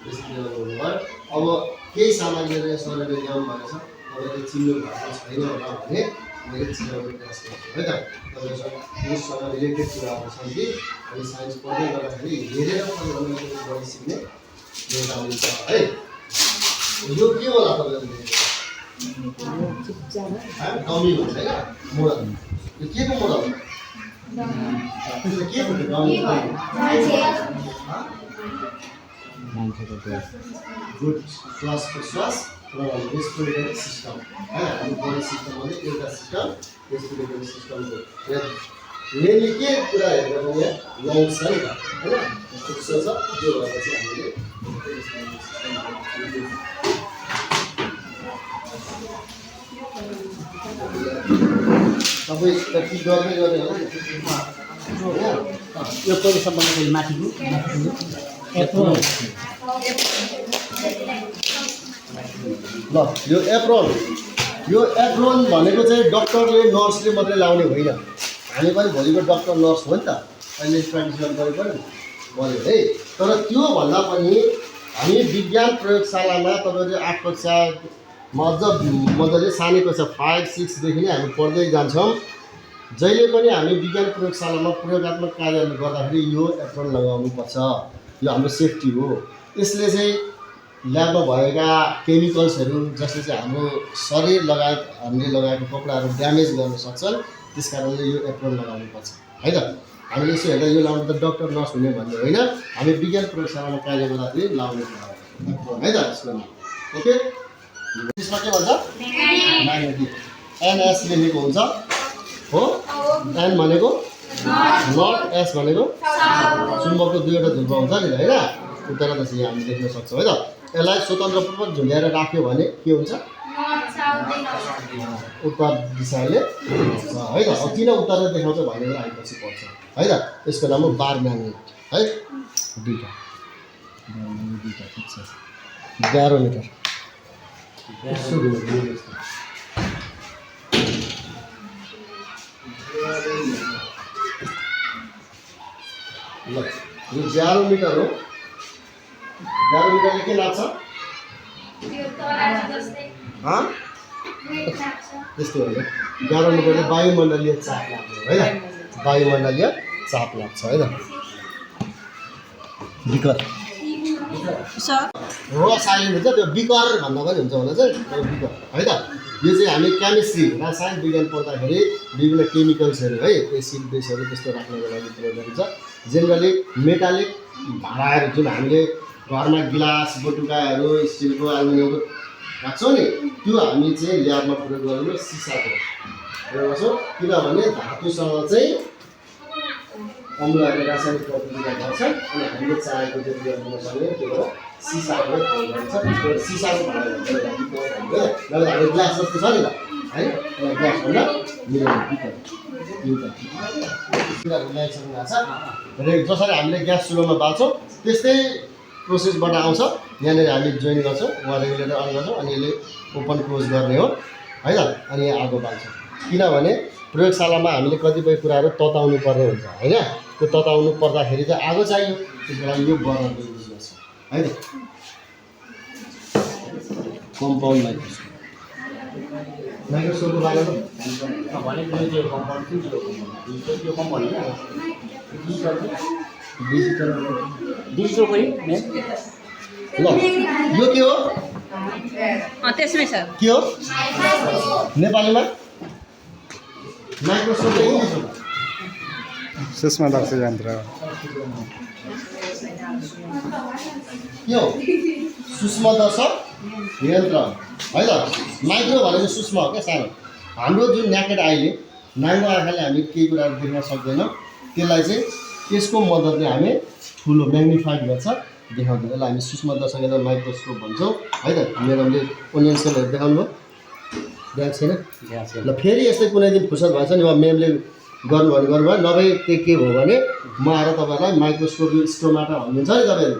यसरी गर्नुभयो। अब केही सामग्रीहरू यसरी ल्याउँ भनेछ तपाईँले चिन्नु भएको छैन होला भने मैले चिनाउने प्रयास गर्छु है त। तपाईँसँग यससँग रिलेटेड कुराहरू छन् कि अनि साइन्स पढ्दै गर्दाखेरि हेरेर पनि बढी सिक्ने एउटा हुन्छ है। यो के होला तपाईँहरूले डमी भन्छ होइन मोडल। यो के को मोडल हो? के भन्नु डमी गुड श्वासको श्वास र रेस्पिरेटरी सिस्टम है। हाम्रो बडी सिस्टम भने एउटा सिस्टम रेस्पिरेटरी सिस्टमको मेनली के कुरा हेरेर पनि यहाँ लङ्स छ नि त होइन त्यस्तो छ। त्यो भएर चाहिँ हामीले तपाईँ त्यति गर्दै गर्ने होला यो पहिलेसम्मको माथिको एप्रोन ल यो एप्रोन भनेको चाहिँ डक्टरले नर्सले मात्रै लाउने होइन। हामी पनि भोलिको डक्टर नर्स हो नि त। अहिले ट्रेडिसनल गरेको भयो है। तर त्यो भन्दा पनि हामी विज्ञान प्रयोगशालामा तपाईँले 8 कक्षामा अझ मजाले सानै कक्षा 5, 6 देखि नै हामी पढ्दै जान्छौँ। जहिले पनि हामी विज्ञान प्रयोगशालामा प्रयोगात्मक कार्यहरू गर्दाखेरि यो एप्रोन लगाउनुपर्छ। यो हाम्रो सेफ्टी हो। यसले चाहिँ ल्याबमा भएका केमिकल्सहरू जसले चाहिँ हाम्रो शरीर लगायत हामीले लगाएको कपडाहरू ड्यामेज गर्न सक्छन्। त्यस कारणले यो एप्रोन लगाउनुपर्छ है त। हामीले यसो हेर्दा यो लाउनु त डक्टर नर्स हुने भन्ने होइन। हामी विज्ञान प्रयोगशालामा कार्य गर्दाखेरि लाउने एप्रोन है त। यसको नाम ओके। त्यसमा के भन्छ म्याग्नेटिक एनएस लेखेको हुन्छ हो। एन भनेको नट, एस भनेको चुम्बकको दुईवटा ध्रुव हुन्छ नि होइन। उत्तर दक्षिण हामी देख्न सक्छौँ है त। यसलाई स्वतन्त्रपूर्वक झुल्याएर राख्यो भने के हुन्छ उत्तर दिशाले है त। अब किन उत्तर देखाउँछ भनेर हामी पछि पढ्छ है त। यसको नाम हो बार म्याग्नेट है। दुईवटा ठिक छ। ब्यारोमिटर ल यो ब्यारोमिटर हो। ब्यारोमिटरले के नाप्छ त्यस्तो होइन। ब्यारोमिटरले वायुमण्डलीय चाप लाग्छ है त। वायुमण्डलीय चाप लाग्छ है त। बिकर र साइलेन्ट हुन्छ त्यो बिकर भन्दा पनि हुन्छ होला चाहिँ बिकर है त। यो चाहिँ हामी केमिस्ट्री रसायन विज्ञान पढ्दाखेरि विभिन्न केमिकल्सहरू है एसिड बेसहरू त्यस्तो राख्नको लागि प्रयोग गरिन्छ। जेनरली मेटालिक भाँडाहरू जुन हामीले घरमा गिलास बटुकाहरू स्टिलको एल्युमिनियमको राख्छौँ नि त्यो हामी चाहिँ ल्याबमा प्रयोग गर्नु सिसाको प्रयोग गर्छौँ। किनभने धातुसँग चाहिँ अम्लहरूले रासायनिक प्रतिक्रिया गर्छन् अनि हामीले चाहेको जति गर्न सक्ने त्यो हो सिसाको प्रयोग गर्छ। सिसाको भाँडा भन्छ नभए हाम्रो ग्लास जस्तो छ नि त है। ग्लासभन्दा मिलेर कुराहरू ल्याइसक्नु भएको छ। र जसरी हामीले ग्यास चुलोमा बाल्छौँ त्यस्तै प्रोसेसबाट आउँछ। यहाँनिर हामी जोइन गर्छौँ वहाँ रेगुलेटर अन गर्छौँ अनि यसले ओपन क्लोज गर्ने हो है त। अनि आगो बाल्छौँ किनभने प्रयोगशालामा हामीले कतिपय कुराहरू तताउनु पर्ने हुन्छ होइन। त्यो तताउनु पर्दाखेरि चाहिँ आगो चाहियो। त्यसको लागि यो बर्नरको युज गर्छ है त। कम्पाउन्ड माइक्रोस्कोपको बारेमा ल यो के हो त्यसमै छ के हो नेपालीमा माइक्रोस्कोप इङ्ग्लिस हो सूक्ष्मदर्शी यन्त्र के हो सूक्ष्मदर्शक यन्त्र है त। माइक्रो भनेको सूक्ष्म हो क्या सानो। हाम्रो जुन न्याकेड आईले नाङ्गो आँखाले हामी केही कुराहरू देख्न सक्दैनौँ त्यसलाई चाहिँ यसको मद्दतले हामी ठुलो म्याग्निफाइड गर्छ देखाउँछ। यसलाई हामी सूक्ष्मदर्शक यन्त्र माइक्रोस्कोप भन्छौँ है त। म्याडमले ओनियन सेलहरू देखाउनु देखाएको छैन ल। फेरि यस्तै कुनै दिन फुर्सद भएछ नि म्यामले गर्नु भने गर्नुभयो नभए त्यो के भयो भने म आएर तपाईँहरूलाई माइक्रोस्कोपिक स्टोमाटा भन्नुहुन्छ नि तपाईँहरू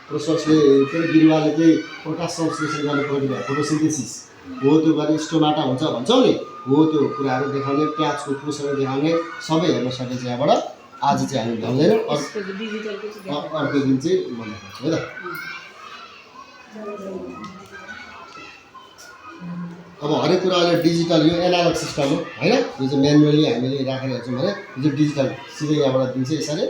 प्रोसेसले के अरे बिरुवाले चाहिँ प्रकाश संश्लेषण गर्ने प्रक्रिया फोटोसिन्थेसिस हो त्यो गर्ने स्टोमाटा हुन्छ भन्छौँ नि हो। त्यो कुराहरू देखाउने प्याजको कोषहरू देखाउने सबै हेर्न सकिन्छ यहाँबाट। आज चाहिँ हामी भ्याउँदैनौँ अर्को दिन चाहिँ भन्नु पर्छ है त। अब हरेक कुरा अहिले डिजिटल यो एनालग सिस्टम हो होइन, यो चाहिँ म्यानुअली हामीले राखेर हेर्छौँ भने यो डिजिटल सिधै यहाँबाट दिन्छ। यसरी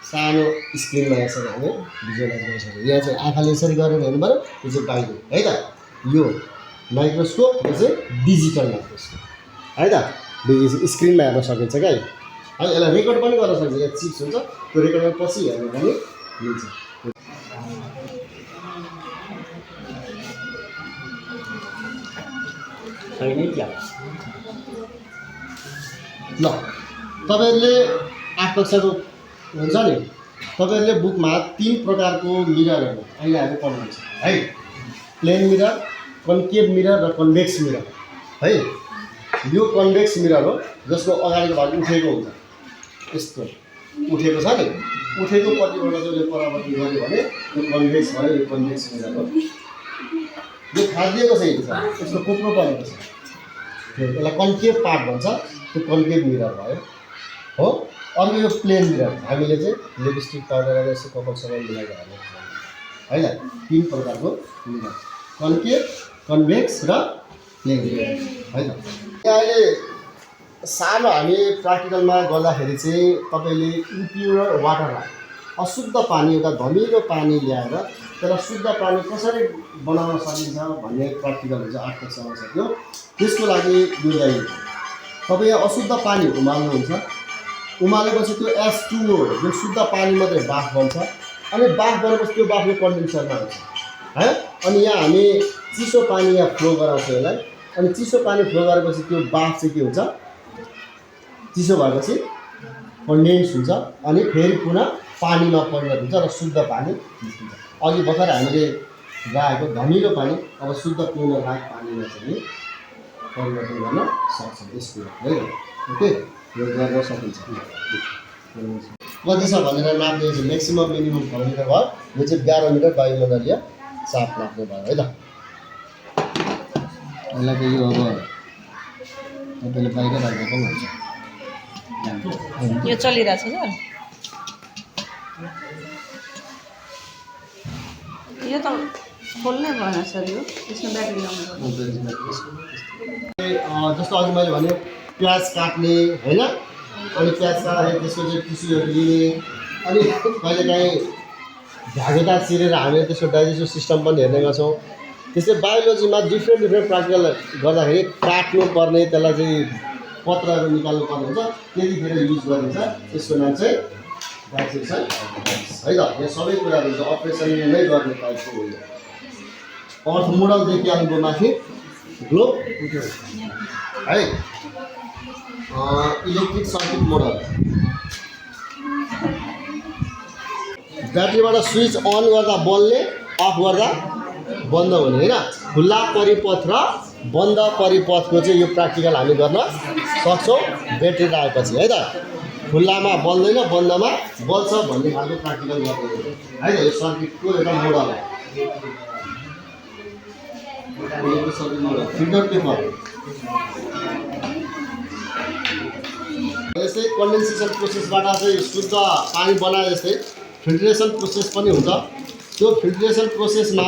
सानो स्क्रिनमा यसरी हामी भिजुअलाइज गर्न सक्छौँ। यहाँ चाहिँ आँखाले यसरी गरेर हेर्नु पऱ्यो, यो चाहिँ बाहिर है त। यो माइक्रोस्कोप, यो चाहिँ डिजिटल माइक्रोस्कोप है त। स्क्रिनमा हेर्न सकिन्छ क्या है। यसलाई रेकर्ड पनि गर्न सक्छ, यहाँ चिप्स हुन्छ, त्यो रेकर्डमा पछि हेर्नु पनि मिल्छ। ल तपाईँहरूले 8 कक्षाको हुन्छ नि, तपाईँहरूले बुकमा 3 प्रकारको मिररहरू अहिले हामी पढ्नुहुन्छ है। प्लेन मिरर, कन्केभ मिरर र कन्भेक्स मिरर है। यो कन्भेक्स मिरर हो जसको अगाडिको भाग उठेको हुन्छ, यस्तो उठेको छ नि, उठेको पट्टिबाट चाहिँ उसले परावर्तन गर्यो भने त्यो कन्भेक्स भयो। यो कन्भेक्स मिरर हो। यो खादिएको छ, यसको कोप्रो परेको छ, यसलाई कन्केभ पार्ट भन्छ, त्यो कन्केभ मिरर भयो हो। अर्को यो प्लेन मिरर, हामीले चाहिँ लिपस्टिक पाउडर यसो कपालसँग मिलाएर हेर्ने होइन। 3 प्रकारको मिरर, कन्केभ, कन्भेक्स र प्लेन मिरर है त। अहिले सानो हामी प्र्याक्टिकलमा गर्दाखेरि चाहिँ तपाईँले इम्प्योर वाटरलाई, अशुद्ध पानी, एउटा धमिलो पानी ल्याएर त्यसलाई शुद्ध पानी कसरी बनाउन सकिन्छ भन्ने प्र्याक्टिकल हुन्छ 8 कक्षामा सक्यो। त्यसको लागि यो चाहिन्छ। तपाईँ यहाँ अशुद्ध पानी उमाल्नुहुन्छ, उमालेपछि त्यो H2O जुन शुद्ध पानी मात्रै बाफ बन्छ, अनि बाफ बनेपछि त्यो बाफ यो कन्डेन्सरमा आउँछ है। अनि यहाँ हामी चिसो पानी यहाँ फ्लो गराउँछौँ यसलाई, अनि चिसो पानी फ्लो गरेपछि त्यो बाफ चाहिँ के हुन्छ, चिसो भएपछि कन्डेन्स हुन्छ, अनि फेरि पुनः पानीमा परिणत हुन्छ र शुद्ध पानी निस्किन्छ। अघि भर्खर हामीले राखेको धमिलो पानी अब शुद्ध पिउन लायक पानीमा चाहिँ परिवर्तन गर्न सक्छौँ यसको है। ओके, यो गर्न सकिन्छ। कति छ भनेर नाप्ने चाहिँ म्याक्सिमम मिनिमम थर्मोमिटर भयो। यो चाहिँ ब्यारोमिटर वायुमण्डलीय चाप नाप्ने भयो है त। यसलाई चाहिँ यो अब तपाईँले बाहिर राख्दा पनि हुन्छ। यो चलिरहेछ सर, यो त खोल्नै भएन सर, यो यसमा ब्याट्री लाउनु। जस्तो अघि मैले भने प्याज काट्ने होइन, अनि प्याज काट्दाखेरि त्यसको चाहिँ टिस्युहरू लिने, अनि कहिलेकाहीँ भ्यागुता चिरेर हामीले त्यसको डाइजेस्टिभ सिस्टम पनि हेर्ने गर्छौँ। त्यसै बायोलोजीमा डिफ्रेन्ट प्र्याक्टिकल गर्दाखेरि काट्नु पर्ने, त्यसलाई चाहिँ पत्रहरू निकाल्नु पर्ने हुन्छ, त्यतिखेर युज गरिन्छ। त्यसको नाम चाहिँ डाइसेक्सन है त। यहाँ सबै कुराहरू हुन्छ, अपरेसन नै गर्ने टाइपको हो। अर्थ मोडलदेखि आएको माथि ग्लोब है, इलेक्ट्रिक सर्किट मोडल, ब्याट्रीबाट स्विच अन गर्दा बल्ने, अफ गर्दा बन्द हुने होइन। खुल्ला परिपथ र बन्द परिपथको चाहिँ यो प्र्याक्टिकल हामी गर्न सक्छौँ ब्याट्री राखेपछि है त। खुल्लामा बल्दैन, बन्दमा बल्छ भन्ने खालको प्र्याक्टिकल गर्ने है त। यो सर्किटको एउटा मोडल हो, सर्किट मोडल। फिल्टर पेपर यस्तै कन्डेन्सेसन प्रोसेसबाट चाहिँ शुद्ध पानी बनाए जस्तै फिल्ट्रेसन प्रोसेस पनि हुन्छ। त्यो फिल्ट्रेसन प्रोसेसमा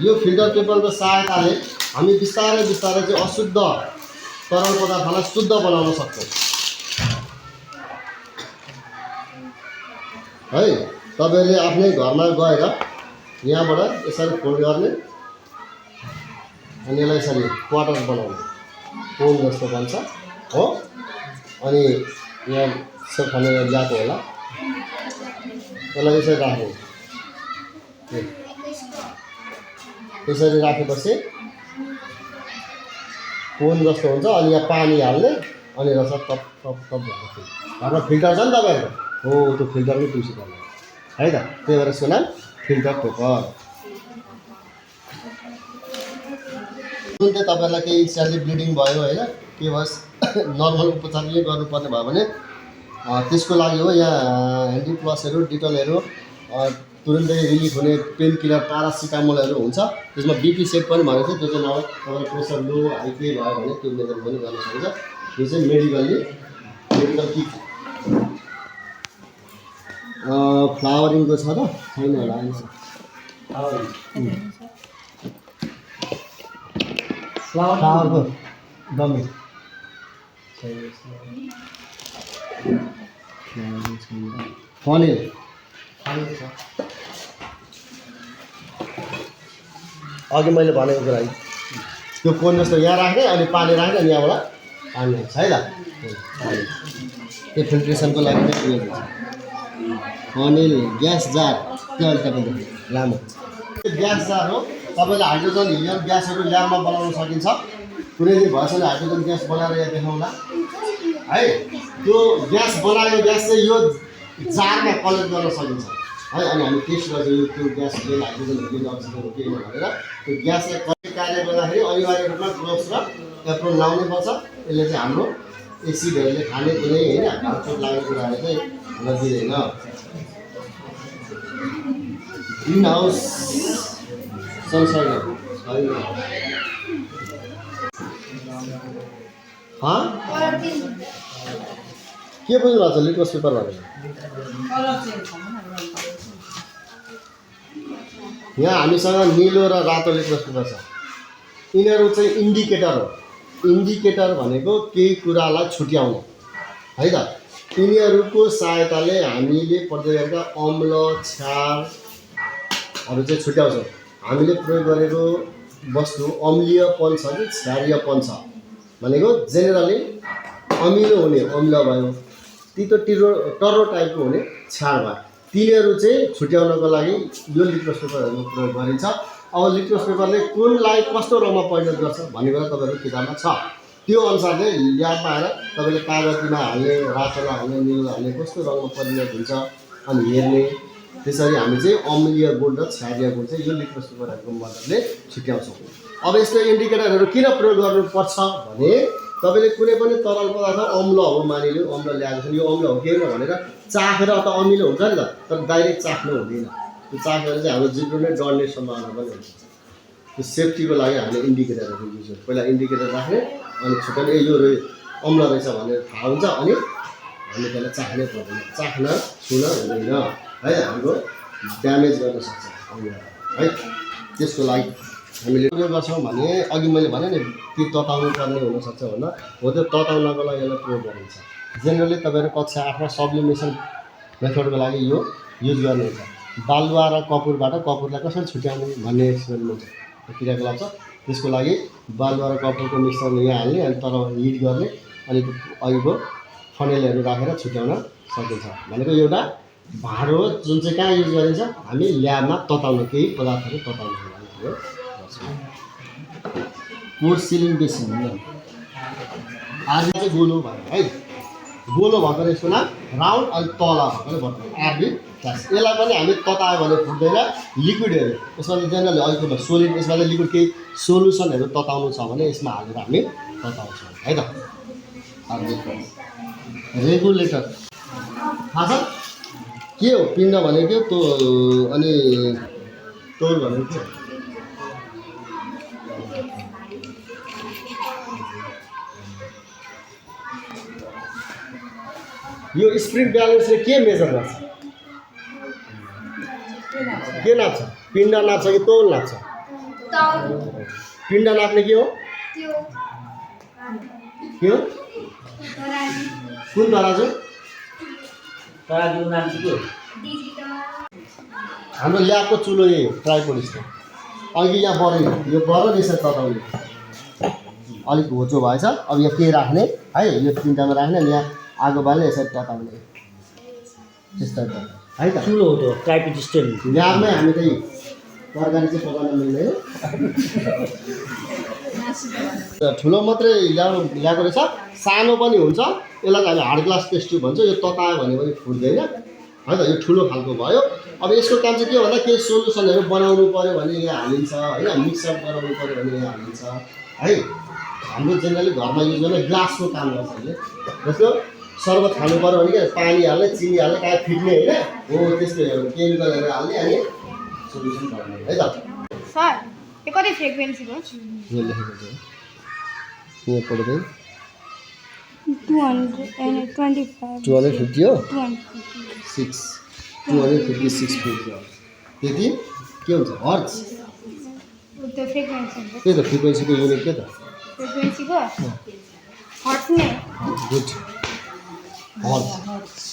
यो फिल्टर पेपरको सहायताले हामी बिस्तारै बिस्तारै चाहिँ अशुद्ध तरल पदार्थलाई शुद्ध बनाउन सक्छौँ है। तपाईँहरूले आफ्नै घरमा गएर यहाँबाट यसरी फोल्ड गर्ने, अनि यसलाई यसरी क्वार्टर बनाउने, कोन जस्तो बन्छ हो। अनि यहाँ सब खनेर ल्याएको होला, त्यसलाई यसरी राख्नु। यसरी राखेपछि कोन जस्तो हुन्छ, अनि यहाँ पानी हाल्ने, अनि रस टप टप टप भन्ने। घरमा फिल्टर छ नि तपाईँहरूको, हो त्यो फिल्टरकै पिउसी पर्ने है त। त्यही भएर यसको नाम फिल्टर पेपर। जुन चाहिँ तपाईँहरूलाई केही इन्स्ट्यान्टली ब्लिडिङ भयो होइन, के भएस् नर्मल उपचार यही गर्नुपर्ने भयो भने त्यसको लागि हो यहाँ ह्यान्डी प्लसहरू, डिटलहरू, तुरुन्तै रिलिफ हुने पेन किलर पारासिटामोलहरू हुन्छ। त्यसमा बिपी सेट पनि भनेको थियो, त्यो चाहिँ नभए तपाईँको प्रेसर लो हाई केही भयो भने त्यो मेजर पनि गर्न सकिन्छ। यो चाहिँ मेडिकल किट। फ्लावरिङको छ त छैन होला, फ्लावरको डम्मी पनिर अघि मैले भनेको कुरा त्यो कोन जस्तो यहाँ राख्ने अनि पानी राख्ने अनि यहाँबाट पानी हाल्छ है त त्यो फिल्ट्रेसनको लागि चाहिँ उयो हुन्छ पनिर ग्यास जार त्यो अहिले तपाईँको लामो ग्यास जार हो तपाईँले हाइड्रोजन हिलियम ग्यासहरू ल्याबमा बनाउन सकिन्छ कुनै दिन भएछ भने हाइड्रोजन ग्यास बनाएर यहाँ देखाउँला है त्यो ग्यास बनाएको ग्यास चाहिँ यो जारमा कलेक्ट गर्न सकिन्छ है अनि हामी टेस्ट गर्छौँ यो त्यो ग्यास लिएर हाइड्रोजन हिलियम अक्सिजन हो कि होइन भनेर त्यो ग्यासलाई कति कार्य गर्दाखेरि अनिवार्य रूपमा ग्लोभ्स र एप्रोन लाउनै पर्छ यसले चाहिँ हाम्रो एसिडहरूले खाने कुनै होइन चोट लाग्ने कुराहरू चाहिँ हामीलाई दिँदैन ग्रिन हाउस सनसाइन छैन के बुझ्नु भएको छ लिटमस पेपर भनेर यहाँ हामीसँग निलो र रातो लिटमस पेपर छ यिनीहरू चाहिँ इन्डिकेटर हो इन्डिकेटर भनेको केही कुरालाई छुट्याउने है त यिनीहरूको सहायताले हामीले प्रयोग गरेका अम्ल क्षारहरू चाहिँ छुट्याउँछौँ हामीले प्रयोग गरेको वस्तु अम्लीयपन छ कि क्षारीयपन छ भनेको जेनरली अमिलो हुने अम्ल भयो तितो टर्रो टाइपको हुने क्षार भयो तिनीहरू चाहिँ छुट्याउनको लागि यो लिटमस पेपरहरूको प्रयोग गरिन्छ अब लिटमस पेपरले कुनलाई कस्तो रङमा परिणत गर्छ भन्ने कुरा तपाईँहरूको किताबमा छ त्यो अनुसारले ल्याबमा आएर तपाईँले कागतीमा हाल्ने रातोमा हाल्ने निलो हाल्ने कस्तो रङमा परिणत हुन्छ अनि हेर्ने त्यसरी हामी चाहिँ अम्लीय गुण र क्षारीय गुण चाहिँ यो लिटमस पेपरहरूको मद्दतले छुट्याउँछौँ अब यस्तो इन्डिकेटरहरू किन प्रयोग गर्नुपर्छ भने तपाईँले कुनै पनि तरल पदार्थ अम्ल हो मानिलियो अम्ल ल्याएको छ यो अम्ल हो कि भनेर चाखेर त अमिलो हुन्छ नि त तर डाइरेक्ट चाख्नु हुँदैन त्यो चाखेर चाहिँ हाम्रो जिब्रो नै डढ्ने सम्भावना पनि हुन्छ त्यो सेफ्टीको लागि हामीले इन्डिकेटरहरू युज गर्छौँ पहिला इन्डिकेटर राख्ने अनि छुट्याउने यो अम्ल रहेछ भनेर थाहा हुन्छ अनि हामीले त्यसलाई चाख्नै पर्दैन चाख्न छुन हुँदैन है हाम्रो ड्यामेज गर्न सक्छ है त्यसको लागि हामीले के गर्छौँ भने अघि मैले भने नि के तताउनु पर्ने हुनसक्छ भन्दा हो त्यो तताउनको लागि यसलाई प्रयोग गरिन्छ जेनरली तपाईँहरू कक्षा 8मा सब्लिमेसन मेथडको लागि यो युज गर्नुहुन्छ बालुवा र कपुरबाट कपुरलाई कसरी छुट्याउने भन्ने एक्सपेरिमेन्ट छ क्रियाकलाप छ त्यसको लागि बालुवा र कपुरको मिश्रण यहाँ हाल्ने अनि तर हिट गर्ने अनि अघिको फनेलहरू राखेर छुट्याउन सकिन्छ भनेको एउटा भाँडो हो जुन चाहिँ कहाँ युज गरिन्छ हामी ल्याबमा तताउन केही पदार्थहरू तताउनको लागि प्रयोग गर्छौँ पोर सिलिङ बेसिन आर्बी चाहिँ गोलो भयो है गोलो भएको यसको नाम राउन्ड अनि तला भएकोले बत्ताउँ आर्बी क्लास यसलाई पनि हामी ततायो भने फुट्दैन लिक्विडहरू यसमा चाहिँ जेनरली अहिलेको सोलिड यसमा चाहिँ लिक्विड केही सोल्युसनहरू तताउनु छ भने यसमा हालेर हामी तताउँछौँ है त आर्बी क्लास रेगुलेटर थाहा छ के हो पिण्ड भनेको त्यो अनि तौल भनेको के यो स्प्रिङ ब्यालेन्सले के मेजर गर्छ के नाप्छ पिण्ड नाप्छ कि तौल नाप्छ पिण्ड नाप्ने के हो कुन तराजु तराजुको नाम चाहिँ के हो हाम्रो ल्याबको चुलो यही हो ट्राइपोलिसको अघि यहाँ बढ्यो यो बढ्यो यसरी तताउने अलिक होचो भएछ अब यहाँ के राख्ने है यो पिण्डमा राख्ने अनि यहाँ आगो बाल्ने यसरी तताउने त्यस्तो है त चुलो हो त्यो ट्राइपोड स्ट्यान्ड ल्याबमै हामी चाहिँ तरकारी चाहिँ पकाउन मिल्दैन ठुलो मात्रै ल्याएको रहेछ सानो पनि हुन्छ यसलाई हामी हार्ड ग्लास टेस्ट ट्युब भन्छ यो ततायो भने पनि फुट्दैन है त यो ठुलो खालको भयो अब यसको काम चाहिँ के भन्दा केही सोल्युसनहरू बनाउनु पऱ्यो भने यहाँ हालिन्छ होइन मिक्सअप गराउनु पऱ्यो भने यहाँ हालिन्छ है हाम्रो जेनरली घरमा युज गर्ने ग्लासको काम गर्छ यसले जस्तो सर्बत खानु पऱ्यो भने क्या पानी हाल्ने चिनी हाल्ने कहाँ फिट्ने होइन हो त्यस्तो केमिकलहरू हाल्ने अनि सोल्युसन गर्ने है त सर यो कति फ्रिक्वेन्सी हो यो लेखेको छ यहाँ पढ्दै 225 250 हो 250 256 फिट त्यति के हुन्छ हर्ज त्यो फ्रिक्वेन्सी हुन्छ त्यही त फ्रिक्वेन्सीको युनिट के त फ्रिक्वेन्सीको हर्ट्ज नै गुड हर्ज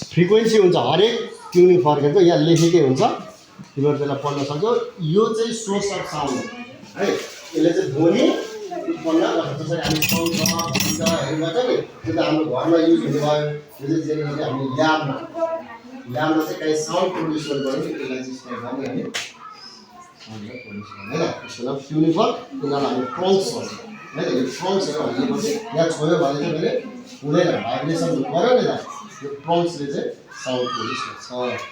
फ्रिक्वेन्सी हुन्छ हरेक ट्युनिङ फर्केको यहाँ लेखेकै हुन्छ तिमीहरू त्यसलाई पढ्न सक्छौ यो चाहिँ सोर्स अफ साउन्ड है यसले चाहिँ ध्वनि उत्पन्न गर्छ जसरी हामी साउन्ड हेर्नु गर्छ नि त्यो त हाम्रो घरमा युज हुने भयो यो चाहिँ जेनेरली हामी ल्याबमा चाहिँ काहीँ साउन्ड प्रड्युस गर्नु पऱ्यो नि त्यसलाई चाहिँ स्टार्ट गर्ने हामी साउन्डलाई प्रड्युस गर्ने होइन त्यसको नाम ट्युनिङ फर्क उनीहरूलाई हामी ट्रङ्क्स भन्छ है त यो ट्रङ्क्सहरू हालेपछि यहाँ छोयो भने चाहिँ मैले हुँदैन भाइब्रेसन हुनु पऱ्यो नि त यो ट्रङ्क्सले चाहिँ साउन्ड प्रड्युस गर्छ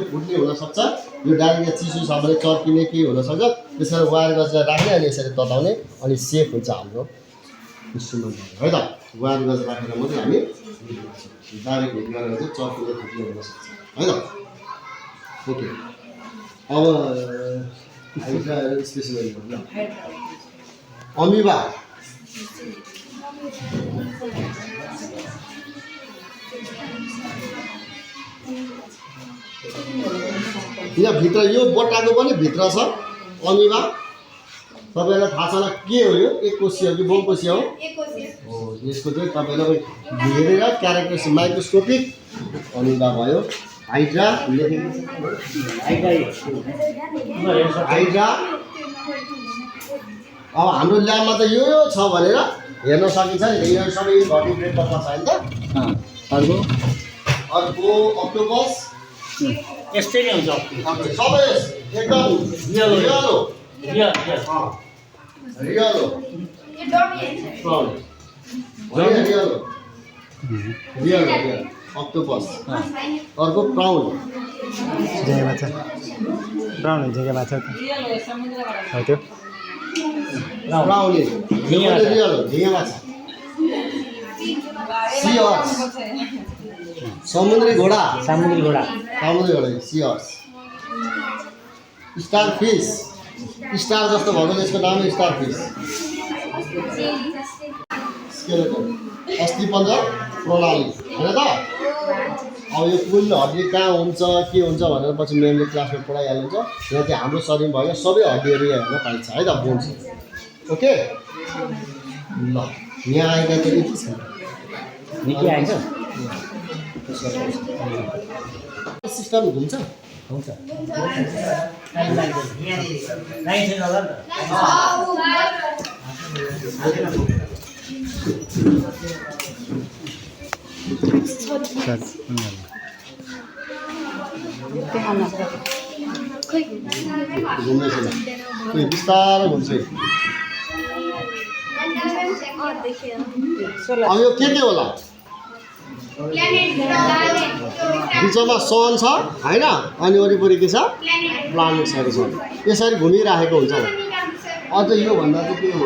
फुट्ने हुनसक्छ यो डाइरेक्ट चिसो छ भने चर्किने केही हुनसक्छ त्यसरी वायर गरेर राख्ने अनि यसरी तताउने अनि सेफ हुन्छ हाम्रो इन्स्ट्रुमेन्ट है त वायर गरेर राखेर मात्रै हामी डाइरेक्ट हिट गरेर चाहिँ चर्किने फुट्ने हुनसक्छ है त ओके अब स्पेसिफिक गर्नु अमिबा यहाँभित्र यो बट्टाको पनि भित्र छ अमिबा तपाईँलाई थाहा छ होला के हो यो एककोषीय हो कि बहुकोषीय हो यसको चाहिँ तपाईँलाई हेरेर क्यारेक्टरिस्टिक माइक्रोस्कोपिक अमिबा भयो हाइड्रा हाइड्रा अब हाम्रो ल्याबमा त यो छ भनेर हेर्न सकिन्छ नि यो सबै भर्टिब्रेटमा छ नि त अर्को अक्टोपस यस्तै नै हुन्छ सबै एकदम रियल अक्टोपस अर्को प्राउन झिँगे माछा हो त्यो प्राउन झिँगे माछा सियर्स समुद्री घोडा सियर्स स्टार फिस स्टार जस्तो भएको यसको नाम स्टार फिस स्केलेटन अस्थिपञ्ज प्रणाली होइन त अब यो कुन हड्डी कहाँ हुन्छ के हुन्छ भनेर पछि मेमले क्लासमा पढाइहाल्नुहुन्छ यहाँ चाहिँ हाम्रो शरीर भयो सबै हड्डीहरू यहाँ हेर्न पाइन्छ है त बोन्स ओके ल यहाँ आएका चाहिँ यति छ सिस्टम घुम्छ हुन्छ नाइन छैन होला नि घुम्दैछ बिस्तारै घुम्छ अब यो के होला बिचमा सन छ होइन अनि वरिपरि के छ प्लानेट्सहरू छ यसरी घुमिराखेको हुन्छ अझ योभन्दा चाहिँ के हो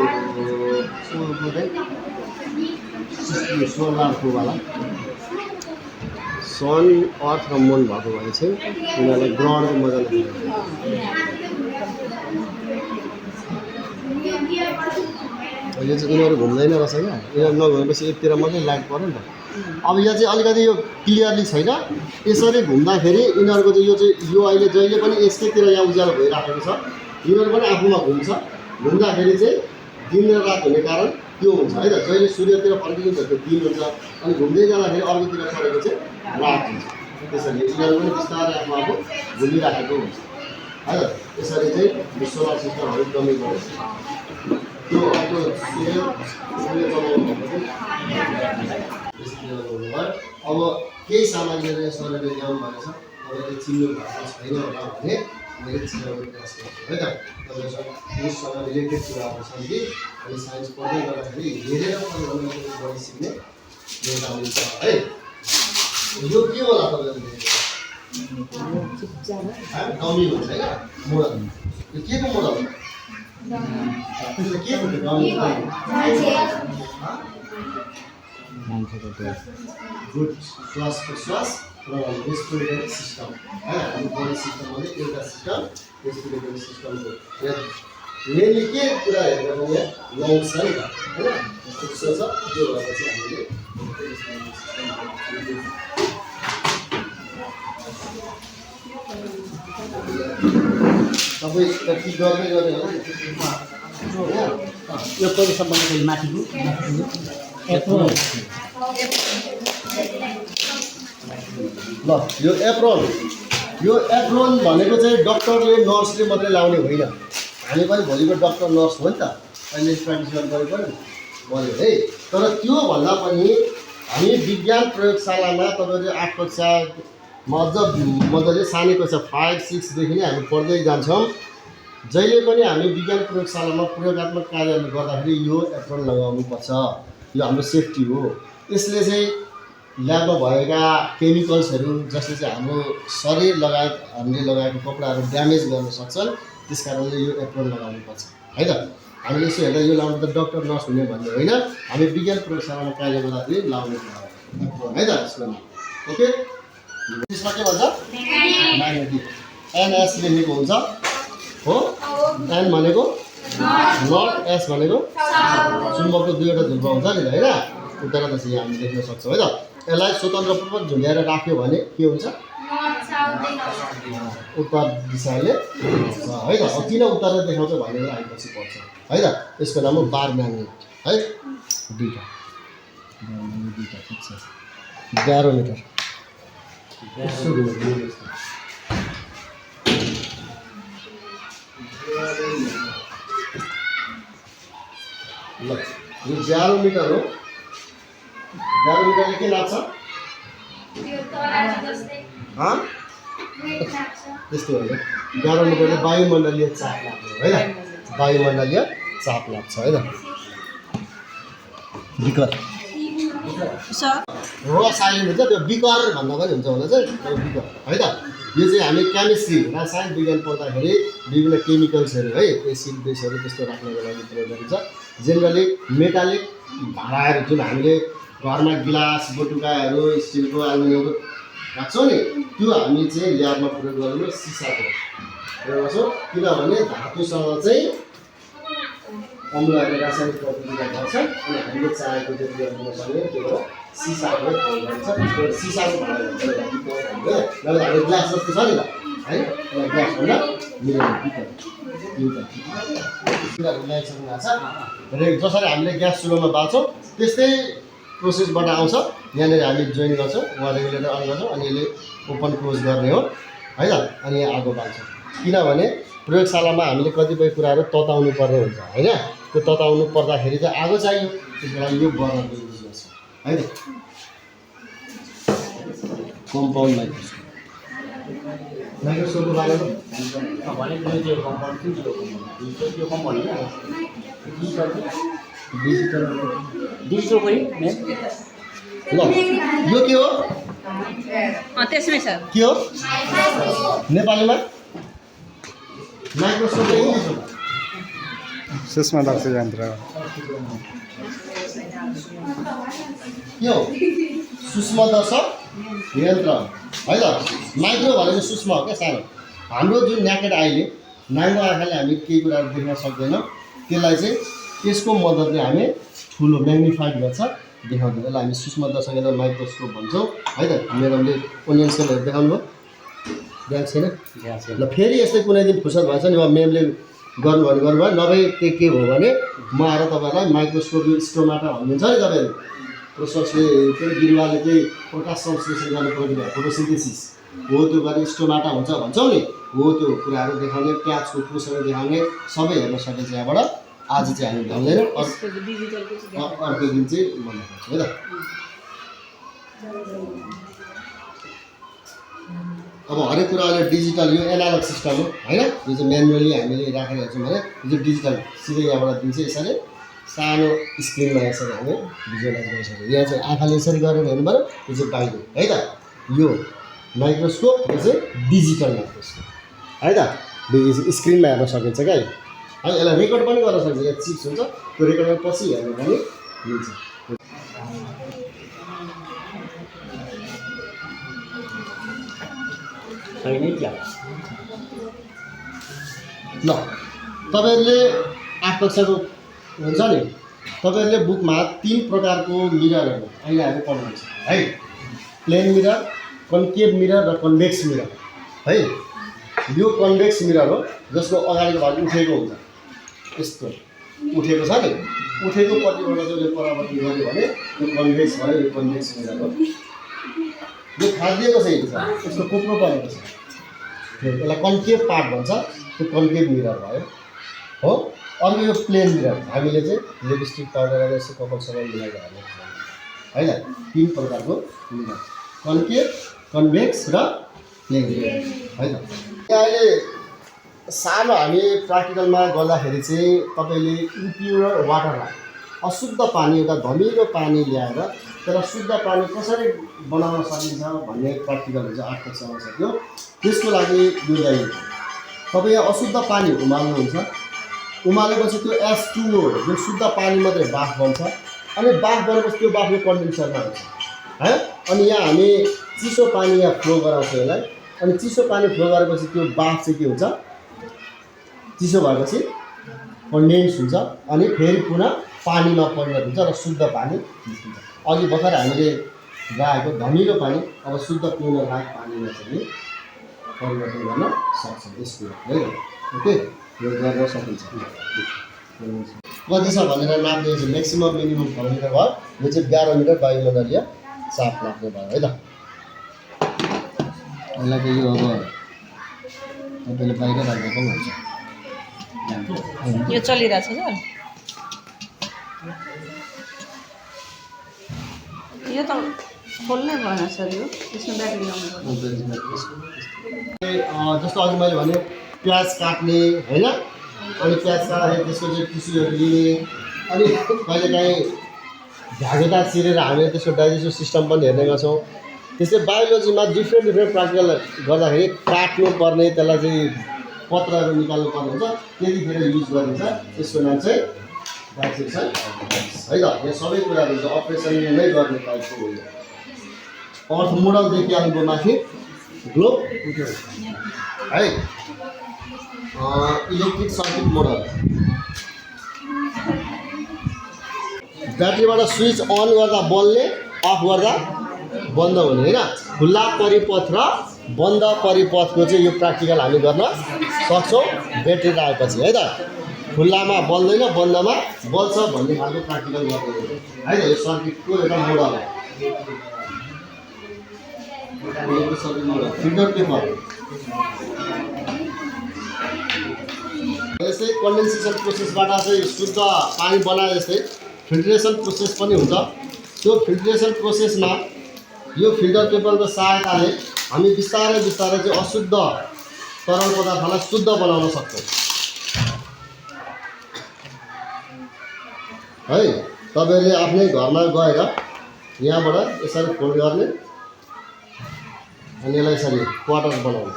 सोलर प्रोवाला सन अर्थ र मुन भएको भए चाहिँ उनीहरूलाई ग्रहणको मजाले यो चाहिँ यिनीहरू घुम्दैन रहेछ क्या यिनीहरू नघुमेपछि एकतिर मात्रै लाइट पऱ्यो नि त अब यहाँ चाहिँ अलिकति यो क्लियरली छैन यसरी घुम्दाखेरि यिनीहरूको चाहिँ यो अहिले जहिले पनि यसकैतिर यहाँ उज्यालो भइराखेको छ यिनीहरू पनि आफूमा घुम्छ घुम्दाखेरि चाहिँ दिन र रात हुने कारण त्यो हुन्छ है त जहिले सूर्यतिर फर्किन्छ त्यो दिन हुन्छ अनि घुम्दै जाँदाखेरि अर्कोतिर परेको चाहिँ रात हुन्छ त्यसरी यिनीहरू पनि बिस्तारै आफू घुमिराखेको हुन्छ है त यसरी चाहिँ सोलर सिस्टमहरू कमी गर्छ त्यो अर्को सूर्य चलाउनु अब केही सामग्रीहरू यसरी ल्याउनु भएको छ तपाईँले चिन्नु भएको छैन होला भने मैले चिनाउने प्रयास गर्छु है त तपाईँसँग यससँग रिलेटेड कुराहरू छन् कि अनि साइन्स पढ्दै गर्दाखेरि हेरेर पनि बढी सिक्ने एउटा हुन्छ है यो के होला तपाईँले डमी भन्छ होइन मोडल यो के को मोडल हो के भन्नु डमी गुड श्वास र रेस्पिरेटरी सिस्टम है हाम्रो बडी सिस्टममा चाहिँ एउटा सिस्टम रेस्पिरेटरी सिस्टमको यहाँ मेनली के कुरा हेरेर पनि यहाँ लङ्स छ नि त होइन त्यस्तो छ त्यो भएर चाहिँ हामीले तपाईँ यति गर्दै गर्ने हो यो परिसम्मको चाहिँ माथिको एप्रोन ल यो एप्रोन भनेको चाहिँ डक्टरले नर्सले मात्रै लाउने होइन, हामी पनि भोलिको डक्टर नर्स हो नि त, अहिले प्र्याक्टिस गर्नु पऱ्यो भयो है। तर त्यो भन्दा पनि हामी विज्ञान प्रयोगशालामा तपाईँले 8 कक्षा मजाले सानै कक्षा 5, 6देखि नै हामी पढ्दै जान्छौँ। जहिले पनि हामी विज्ञान प्रयोगशालामा प्रयोगात्मक कार्यहरू गर्दाखेरि यो एप्रोन लगाउनुपर्छ। यो हाम्रो सेफ्टी हो। यसले चाहिँ ल्याबमा भएका केमिकल्सहरू जसले चाहिँ हाम्रो शरीर लगायत हामीले लगाएको कपडाहरू ड्यामेज गर्न सक्छन्, त्यस कारणले यो एप्रोन लगाउनुपर्छ है त। हामीले यसो हेर्दा यो लाउनु त डक्टर नर्स हुने भन्ने होइन, हामी विज्ञान प्रयोगशालामा कार्य गर्दाखेरि लाउने एप्रोन है त। यसको नाम ओके। त्यसमा के भन्छ म्याग्नेटिक एनएस लेखेको हुन्छ हो। एन भनेको नट, एस भनेको चुम्बकको 2वटा ध्रुव हुन्छ नि होइन, उत्तर दक्षिण हामी लेख्न सक्छौँ है त। यसलाई स्वतन्त्रपूर्वक झुल्याएर राख्यो भने के हुन्छ उत्तर दिशाले है त। अब किन उत्तर देखाउँछ भनेर हामी पछि पढ्छ है त। यसको नाम हो बार म्याग्नेट है। दुईवटा ठिक छ। ब्यारोमिटर ल यो ब्यारोमिटर हो। ब्यारोमिटरले के लाग्छ त्यस्तो होइन, ब्यारोमिटरले वायुमण्डलीय चाप लाग्छ है त। वायुमण्डलीय चाप लाग्छ है त। बिकर र साइलेन्ट हुन्छ, त्यो बिकर भन्दा पनि हुन्छ होला चाहिँ त्यो बिकर है त। यो चाहिँ हामी केमिस्ट्री रसायन विज्ञान पढ्दाखेरि विभिन्न केमिकल्सहरू है एसिड बेसहरू त्यस्तो राख्नको लागि प्रयोग गरिन्छ। जेनरली मेटालिक भाँडाहरू जुन हामीले घरमा गिलास बटुकाहरू स्टिलको एल्युमिनियमको राख्छौँ नि, त्यो हामी चाहिँ ल्याबमा प्रयोग गर्नु सिसाको प्रयोग गर्छौँ। किनभने धातुसँग चाहिँ अम्लहरूले रासायनिक प्रतिक्रिया गर्छ अनि हामीले चाहेको जति गर्न सक्ने त्यो हो सिसाको प्रयोग गर्छ। सिसाको भाँडा नभए हाम्रो ग्लास जस्तो छ नि त है, ग्लासभन्दा मिलेर ल्याइसक्नु भएको छ। र जसरी हामीले ग्यास चुलोमा बाल्छौँ त्यस्तै प्रोसेसबाट आउँछ। यहाँनिर हामी जोइन गर्छौँ, वहाँ रेगुलेटर अन गर्छौँ अनि यसले ओपन क्लोज गर्ने हो है त। अनि यहाँ आगो बाल्छौँ किनभने प्रयोगशालामा हामीले कतिपय कुराहरू तताउनु पर्ने हुन्छ होइन। त्यो तताउनु पर्दाखेरि चाहिँ आगो चाहियो, त्यसको लागि यो बर्नरको युज गर्छ है त। कम्पाउन्ड माइक्रोस्कोपको बारेमा भनेको त्यो कम्पाउन्ड कुन चाहिँ त्यो कम्पाउन्ड डिजिटल खोइ ल यो के हो त्यसमै सर के हो नेपालीमा माइक्रोस्कोप इङ्ग्लिस हो सूक्ष्मदर्शी यन्त्र के हो सूक्ष्मदर्शक यन्त्र है त। माइक्रो भनेको सूक्ष्म हो क्या, सानो। हाम्रो जुन न्याकेड आईले नाङ्गो आँखाले हामी केही कुराहरू देख्न सक्दैनौँ, त्यसलाई चाहिँ यसको मद्दतले हामी ठुलो म्याग्निफाइड गर्छ देखाउँदैन। यसलाई हामी सूक्ष्मदर्शक यन्त्र माइक्रोस्कोप भन्छौँ है त। म्याडमले ओनियन सेलहरू देखाउनु भयो, देखाएको छैन ल। फेरि यस्तै कुनै दिन फुर्सद भएछ नि म्यामले गर्नुभयो, नभए त्यो के भयो भने म आएर तपाईँहरूलाई माइक्रोस्कोप स्टोमाटा भन्नुहुन्छ नि तपाईँहरू प्रोसेसले त्यो बिरुवाले चाहिँ प्रकाश संश्लेषण गर्नु प्रक्रिया फोटोसिन्थेसिस हो, त्यो गरी स्टोमाटा हुन्छ भन्छौँ नि हो। त्यो कुराहरू देखाउने प्याजको कोषहरू देखाउने सबै हेर्न सकिन्छ यहाँबाट। आज चाहिँ हामी भ्याउँदैनौँ, अर्को दिन चाहिँ भन्नु पर्छ है त। अब हरेक कुरा अहिले डिजिटल यो एनालग सिस्टम हो होइन। यो चाहिँ म्यानुअली हामीले राखेर हेर्छौँ भने यो डिजिटल सिधै यहाँबाट दिन्छ। यसरी सानो स्क्रिनमा यसरी हामी भिजुअलाइज गर्न सक्छौँ। यहाँ चाहिँ आँखाले यसरी गरेर हेर्नु पऱ्यो, यो चाहिँ बाहिर है त। यो माइक्रोस्कोप यो चाहिँ डिजिटल माइक्रोस्कोप है त। स्क्रिनमा हेर्न सकिन्छ क्या है। यसलाई रेकर्ड पनि गर्न सक्छ, यहाँ चिप्स हुन्छ त्यो रेकर्डमा पछि हेर्नु पनि मिल्छ। ल तपाईँहरूले 8 कक्षाको हुन्छ नि, तपाईँहरूले बुकमा 3 प्रकारको मिररहरू अहिले हामी पढ्नुहुन्छ है। प्लेन मिरर, कन्केभ मिरर र कन्भेक्स मिरर है। यो कन्भेक्स मिरर हो जसको अगाडिको भाग उठेको हुन्छ, यस्तो उठेको छ नि, उठेको पट्टिबाट चाहिँ उसले परावर्तन गर्यो भने यो कन्भेक्स भयो, यो कन्भेक्स मिरर हो। यो खादिएको चाहिँ छ, यसको कुप्रो परेको छ, यसलाई कन्केभ पार्ट भन्छ, त्यो कन्केभ मिरर भयो हो। अर्को यो प्लेन मिरर, हामीले चाहिँ लिपस्टिक पाउडर यसो कपालसँग मिलाएर हाल्ने होइन, 3 प्रकारको मिरर, कन्केभ, कन्भेक्स र प्लेन मिरर है त। अहिले सानो हामी प्र्याक्टिकलमा गर्दाखेरि चाहिँ तपाईँले इम्प्युर वाटरलाई, अशुद्ध पानी, एउटा धमिलो पानी ल्याएर त्यसलाई शुद्ध पानी कसरी बनाउन सकिन्छ भन्ने प्र्याक्टिकल हुन्छ 8 कक्षामा सक्यो। त्यसको लागि यो चाहिन्छ। तपाईँ यहाँ अशुद्ध पानी उमाल्नुहुन्छ, उमालेपछि त्यो H2O जुन शुद्ध पानी मात्रै बाफ बन्छ, अनि बाफ बनेपछि त्यो बाफ यो कन्डेन्सरमा हुन्छ है। अनि यहाँ हामी चिसो पानी यहाँ फ्लो गराउँछौँ यसलाई, अनि चिसो पानी फ्लो गरेपछि त्यो बाफ चाहिँ के हुन्छ, चिसो भएपछि कन्डेन्स हुन्छ, अनि फेरि पुनः पानीमा परिणत हुन्छ र शुद्ध पानी निस्किन्छ। अघि भर्खर हामीले गाएको धमिलो पानी अब शुद्ध पिउन लायक पानीमा चाहिँ परिवर्तन गर्न सक्छौँ यसको है। ओके, यो गर्न सकिन्छ। कति छ भनेर नाप्ने चाहिँ म्याक्सिमम मिनिमम थर्मोमिटर भयो। यो चाहिँ ब्यारोमिटर वायुमण्डलीय चाप नाप्ने भयो है त। यसलाई चाहिँ यो अब तपाईँले बाहिर राख्दा पनि हुन्छ। यो चलिरहेछ सर, यो त खोल्नै भएन सर, यो यसमा ब्याट्री लाउनु जस्तो अघि मैले भने प्याज काट्ने होइन, अनि प्याज काट्दाखेरि त्यसको चाहिँ टिस्युहरू लिने, अनि कहिलेकाहीँ भ्यागुता चिरेर हामीले त्यसको डाइजेस्टिभ सिस्टम पनि हेर्ने गर्छौँ। त्यसै बायोलोजीमा डिफ्रेन्ट प्र्याक्टिकल गर्दाखेरि काट्नु पर्ने, त्यसलाई चाहिँ पत्रहरू निकाल्नु पर्ने हुन्छ, त्यतिखेर युज गरिन्छ। त्यसको नाम चाहिँ डाइसेक्सन है त। यहाँ सबै कुराहरू हुन्छ, अपरेसन नै गर्ने टाइपको हो। अर्थ मोडलदेखि आउनुभयो माथि ग्लोब है, इलेक्ट्रिक सर्किट मोडल, ब्याट्रीबाट स्विच अन गर्दा बल्ने, अफ गर्दा बन्द हुने होइन। खुल्ला परिपथ र बन्द परिपथको चाहिँ यो प्र्याक्टिकल हामी गर्न सक्छौँ ब्याट्री आएपछि है त। खुल्लामा बल्दैन, बन्दमा बल्छ भन्ने खालको प्र्याक्टिकल गर्नु है त। यो सर्किटको एउटा मोडल हो, सर्किट मोडल। फिल्टर पेपर यस्तै कन्डेन्सेसन प्रोसेसबाट चाहिँ शुद्ध पानी बनाए जस्तै फिल्ट्रेसन प्रोसेस पनि हुन्छ। त्यो फिल्ट्रेसन प्रोसेसमा यो फिल्टर पेपरको सहायताले हामी बिस्तारै बिस्तारै चाहिँ अशुद्ध तरल पदार्थलाई शुद्ध बनाउन सक्छौँ है। तपाईँले आफ्नै घरमा गएर यहाँबाट यसरी फोल्ड गर्ने, अनि यसलाई यसरी क्वार्टर बनाउने,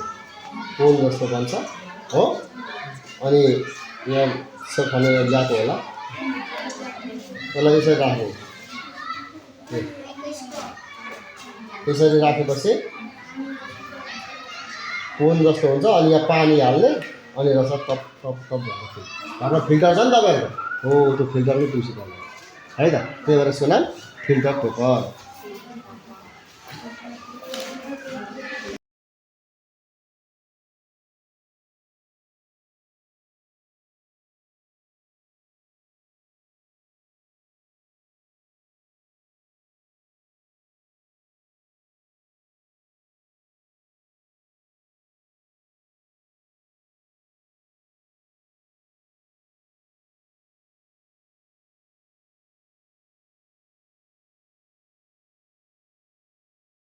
कोन जस्तो बन्छ हो। अनि यहाँ सब खनेर ल्याएको होला, यसलाई यसरी राख्ने, यसरी राखेपछि कोन जस्तो हुन्छ। अनि यहाँ पानी हाल्ने, अनि रस टप टप टप भएको घरमा फिल्टर छ नि तपाईँहरूको, हो त्यो फिल्टरकै टुसी पर्ने है त। त्यही भएर यसको नाम फिल्टर पेपर।